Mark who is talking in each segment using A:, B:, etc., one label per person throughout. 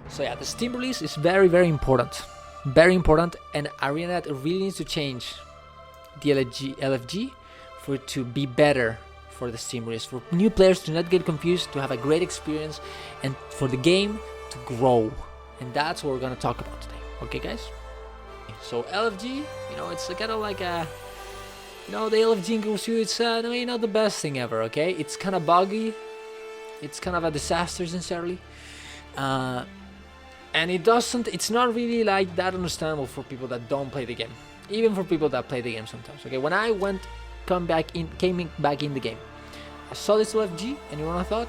A: So yeah, the Steam release is very, very important. Very important, and Anet really needs to change the LFG for it to be better for the Steam release, for new players to not get confused, to have a great experience, and for the game to grow. And that's what we're gonna talk about today. Okay, guys? So LFG, it's kind of like a, the LFG in Guild Wars 2, it's maybe not the best thing ever, okay? It's kind of buggy. It's kind of a disaster, sincerely. And it's not really like that understandable for people that don't play the game. Even for people that play the game sometimes, okay? When I came back in the game, I saw this LFG, and you know what I thought?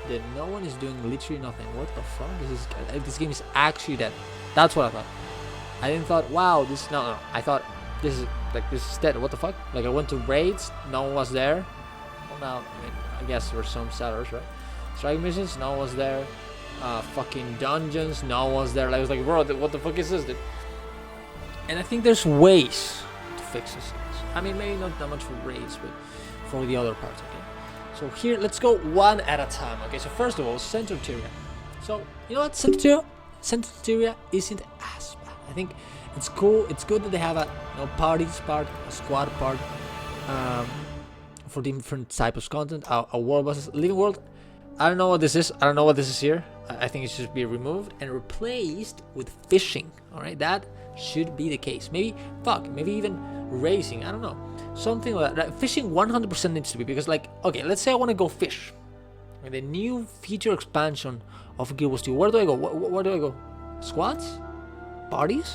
A: That no one is doing literally nothing. What the fuck? This game is actually dead. That's what I thought. I didn't thought, wow, no. I thought this is dead. What the fuck? Like, I went to raids, no one was there. Well, now, I guess there were some sellers, right? Strike missions, no one was there. Fucking dungeons, no one was there. Like, I was like, bro, what the fuck is this, dude? And I think there's ways to fix this. I mean, maybe not that much for raids, but for the other parts, okay? So here, let's go one at a time, okay? So first of all, Centroteria. So, you know what? Centroteria isn't as bad. I think it's cool. It's good that they have a parties part, a squad part, for different types of content. A world versus living world. I don't know what this is. I don't know what this is here. I think it should be removed and replaced with fishing. All right, that should be the case. Maybe even racing. I don't know, something like that. Fishing 100% needs to be, because, like, okay, let's say I want to go fish. With the new feature expansion of Guild Wars 2, where do I go? Where do I go? Squads? Parties?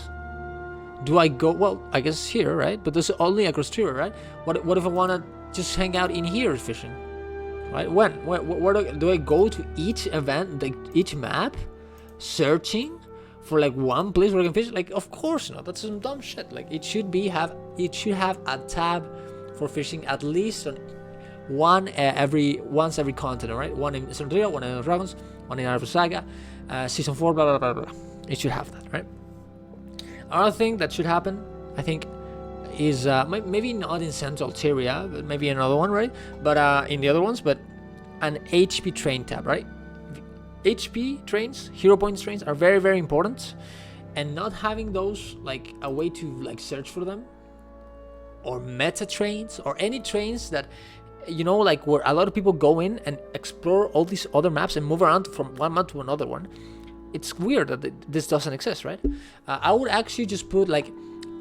A: Do I go? Well, I guess here, right? But this is only across Tyria, right? What if I want to just hang out in here fishing? Right? Where do I go to each event, like each map, searching for like one place where I can fish? Like, of course not. That's some dumb shit. Like, it should have a tab for fishing, at least on once every continent, right? One in Centroteria, one in Dragons, one in Arthur Saga, season 4, blah blah blah blah. It should have that, right? Another thing that should happen, I think, is maybe not in Central Tyria, but maybe another one, right? But in the other ones, but an HP train tab, right? HP trains, hero points trains, are very, very important, and not having those, like, a way to like search for them, or meta trains, or any trains that, like, where a lot of people go in and explore all these other maps and move around from one map to another one. It's weird that this doesn't exist, right? I would actually just put, like,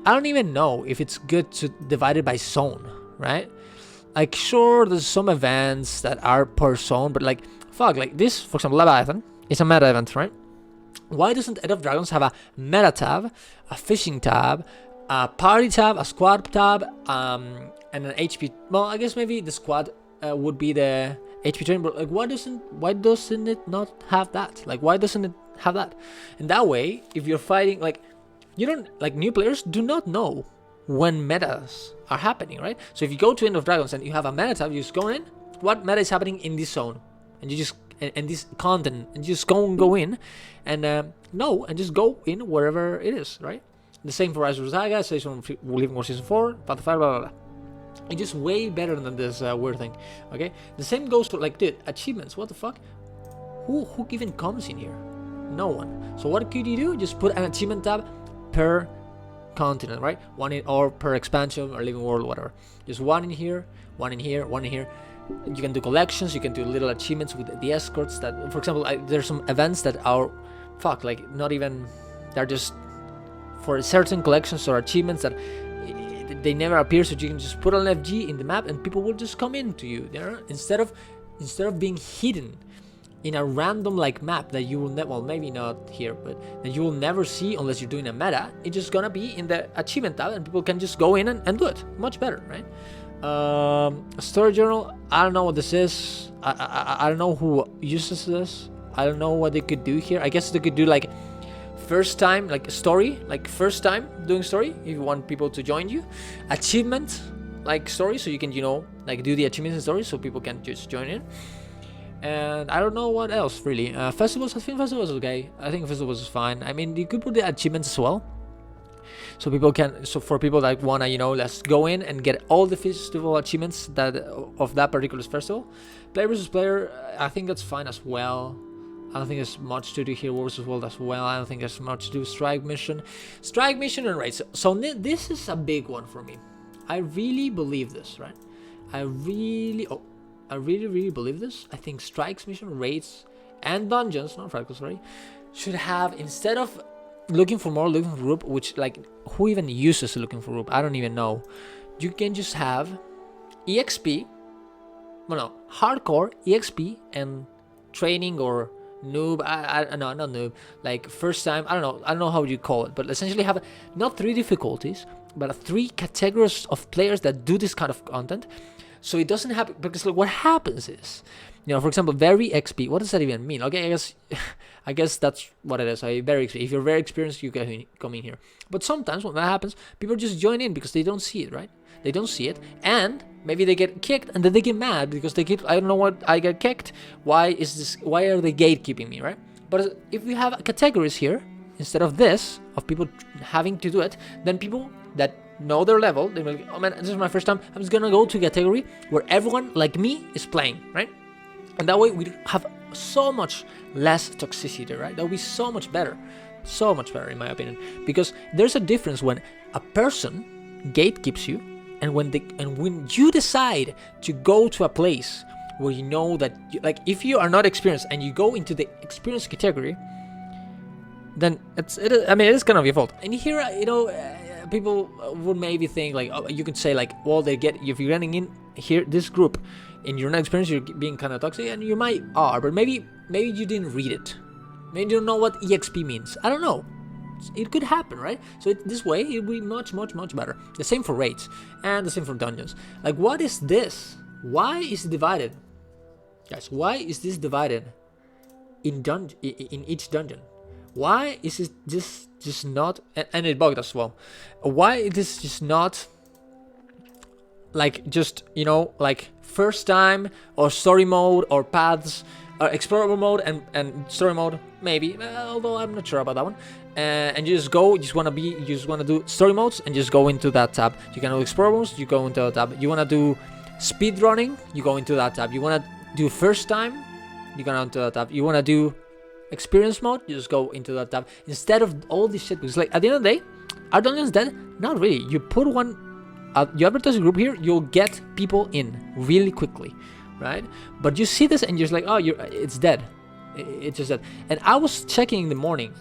A: I don't even know if it's good to divide it by zone, right? Like, sure, there's some events that are per zone, but like, fuck, like this, for example, Leviathan is a meta event, right? Why doesn't Edge of Dragons have a meta tab, a fishing tab, a party tab, a squad tab, and an HP? Well, I guess maybe the squad would be the HP train, but like, why doesn't it not have that? Like, why doesn't it have that? And that way, if you're fighting, like, you don't, like, new players do not know when metas are happening, right? So if you go to End of Dragons and you have a meta tab, you just go in, what meta is happening in this zone, and you just and this content, and you just go in and know, and just go in wherever it is, right? The same for Rise of Saga, Season Living War Season 4, Pathfinder, blah blah blah. It's just way better than this weird thing, okay? The same goes for, like, dude, achievements. What the fuck? Who even comes in here? No one. So what could you do? Just put an achievement tab per continent, right? Or per expansion or living world, whatever. Just one in here, one in here, one in here. You can do collections. You can do little achievements with the escorts. That, for example, there's some events that are, like, not even. They're just for certain collections or achievements that they never appear. So you can just put an FG in the map, and people will just come into you there instead of being hidden in a random, like, map that you will never, well, maybe not here, but that you will never see unless you're doing a meta. It's just gonna be in the achievement tab, and people can just go in and do it. Much better, right? Story journal, I don't know what this is. I don't know who uses this. I don't know what they could do here. I guess they could do, like, first time, like, story, like, first time doing story, if you want people to join you. Achievement, like, story, so you can, like, do the achievements and stories so people can just join in. And I don't know what else, really. Festivals, I think festivals is okay. I think festivals is fine. I mean, you could put the achievements as well. So for people that wanna, let's go in and get all the festival achievements of that particular festival. Player versus player, I think that's fine as well. I don't think there's much to do here. Versus world as well. I don't think there's much to do. Strike mission and raids. So this is a big one for me. I really believe this, right? I really believe this. I think strikes mission, raids, and dungeons, not fractals, sorry, should have, instead of looking for group, which, like, who even uses looking for group? I don't even know. You can just have EXP, well, no, hardcore, EXP, and training or noob. No, not noob. Like first time. I don't know how you call it, but essentially have not 3 difficulties, but 3 categories of players that do this kind of content. So it doesn't happen, because like, what happens is, you know, for example, very XP. What does that even mean? Okay, I guess that's what it is. Very XP. If you're very experienced, you can come in here. But sometimes when that happens, people just join in because they don't see it, right? They don't see it, and maybe they get kicked, and then they get mad because they get, I don't know what, I get kicked. Why are they gatekeeping me, right? But if we have categories here instead of this, of people having to do it, then people that know their level, they will, oh man, this is my first time, I'm just gonna go to a category where everyone like me is playing, right? And that way we have so much less toxicity, right? That will be so much better in my opinion, because there's a difference when a person gatekeeps you, and when you decide to go to a place where you know that, like, if you are not experienced and you go into the experienced category, then it is kind of your fault. And here, you know, people would maybe think like, oh, you could say like, well, if you're running in here this group and you're not experienced, you're being kind of toxic, and you might are, but maybe you didn't read it. Maybe you don't know what EXP means. I don't know. It could happen, right? So this way it will be much better. The same for raids and the same for dungeons. Like, what is this? Why is it divided, guys? Why is this divided in each dungeon? Why is it just not, and it bugged as well? Why is this just not like, just, you know, like first time or story mode or paths or explorer mode and story mode, maybe, although I'm not sure about that one. And you just want to do story modes and just go into that tab. You can do explorer modes, you go into that tab. You want to do speed running, you go into that tab. You want to do first time, you go into that tab. You want to do experience mode, you just go into that tab instead of all this shit. Because like, at the end of the day, are dungeons dead? Not really. You put one, you advertise a group here, you'll get people in really quickly, right? But you see this and you're just like, oh, it's dead. It's just dead. And I was checking in the morning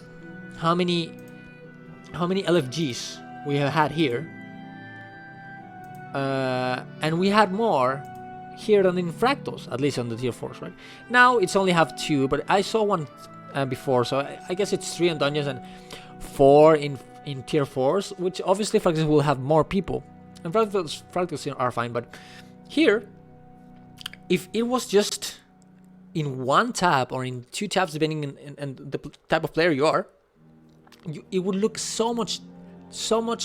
A: how many LFGs we have had here, and we had more here than in fractals, at least on the tier 4s, right? Now it's only have 2, but I saw one before, so I guess it's 3 in dungeons and 4 in tier 4s, which obviously fractals will have more people, and fractals are fine. But here, if it was just in one tab or in 2 tabs, depending on the type of player you are, it would look so much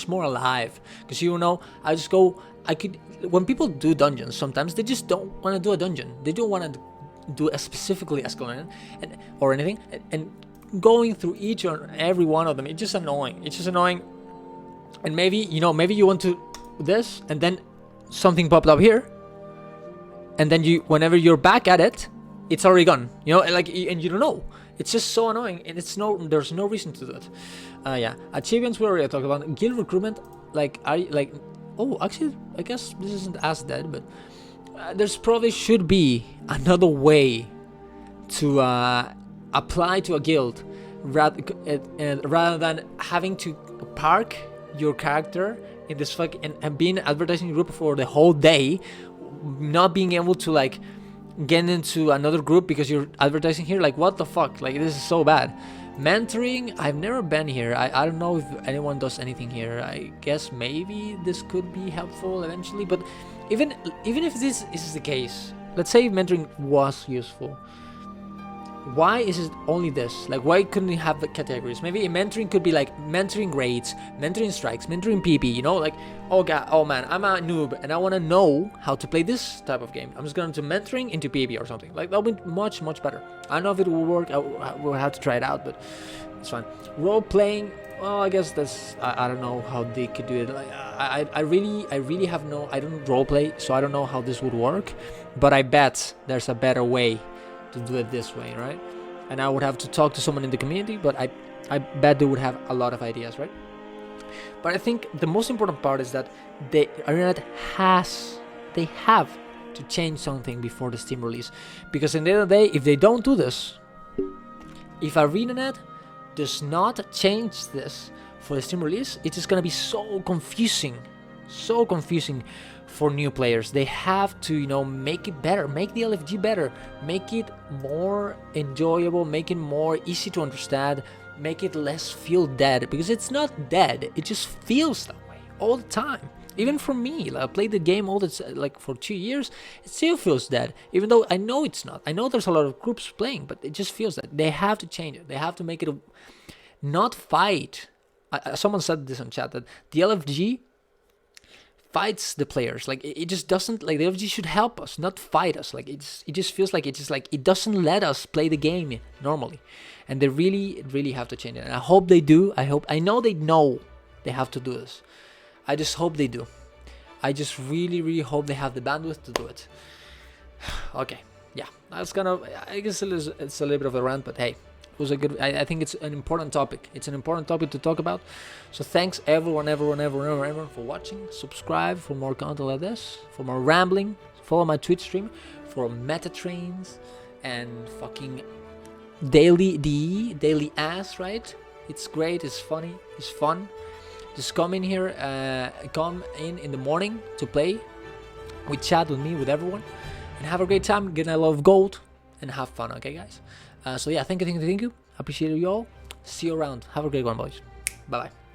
A: more alive. Because, you know, when people do dungeons, sometimes they just don't want to do a dungeon. They don't want to do a specifically escalator or anything, and going through each or every one of them, it's just annoying. And maybe you want to this, and then something popped up here, and then whenever you're back at it, it's already gone. You know, like, and you don't know. It's just so annoying, and there's no reason to do it. Yeah, achievements we already talked about. Guild recruitment, like, oh, actually, I guess this isn't as dead, but there's probably should be another way to apply to a guild rather than having to park your character in this and being an advertising group for the whole day, not being able to like get into another group because you're advertising here. Like, what the fuck? Like, this is so bad. Mentoring, I've never been here. I don't know if anyone does anything here. I guess maybe this could be helpful eventually, but even if this is the case, let's say mentoring was useful, why is it only this? Like, why couldn't we have the categories? Maybe mentoring could be like mentoring raids, mentoring strikes, mentoring PP, you know, like, oh god, oh man, I'm a noob and I want to know how to play this type of game. I'm just going to mentoring into PP or something. Like, that would be much better. I don't know if it will work. We'll have to try it out, but it's fine. Role playing, well, I guess that's, I don't know how they could do it. Like, I really have no, I don't role play, so I don't know how this would work, but I bet there's a better way to do it this way, right? and I would have to talk to someone in the community, but I bet they would have a lot of ideas, right? But I think the most important part is that Anet they have to change something before the Steam release, because in the end of the day, if they don't do this, if ArenaNet does not change this for the Steam release, it's just gonna be so confusing for new players. They have to, you know, make it better, make the LFG better, make it more enjoyable, make it more easy to understand, make it less feel dead, because it's not dead, it just feels that way all the time. Even for me, like, I played the game like for 2 years, it still feels dead, even though I know it's not. I know there's a lot of groups playing, but it just feels that. They have to change it. They have to make it not fight. Someone said this on chat, that the LFG fights the players. Like, it just doesn't, like, the LFG should help us, not fight us. Like, it just feels like it doesn't let us play the game normally, and they really have to change it. And I hope they do. I know they have to do this. I just hope they do. I just really hope they have the bandwidth to do it. Okay, yeah, that's kind of, I guess it's a little bit of a rant, but hey, it was a good, I think it's an important topic. It's an important topic to talk about. So thanks everyone for watching. Subscribe for more content like this, for more rambling. Follow my Twitch stream for meta trains and fucking daily ass, right? It's great, it's funny, it's fun. Just come in here, come in the morning to play. We chat with me, with everyone, and have a great time, get a lot of gold, and have fun, okay, guys? So yeah, thank you. Appreciate you all. See you around. Have a great one, boys. Bye-bye.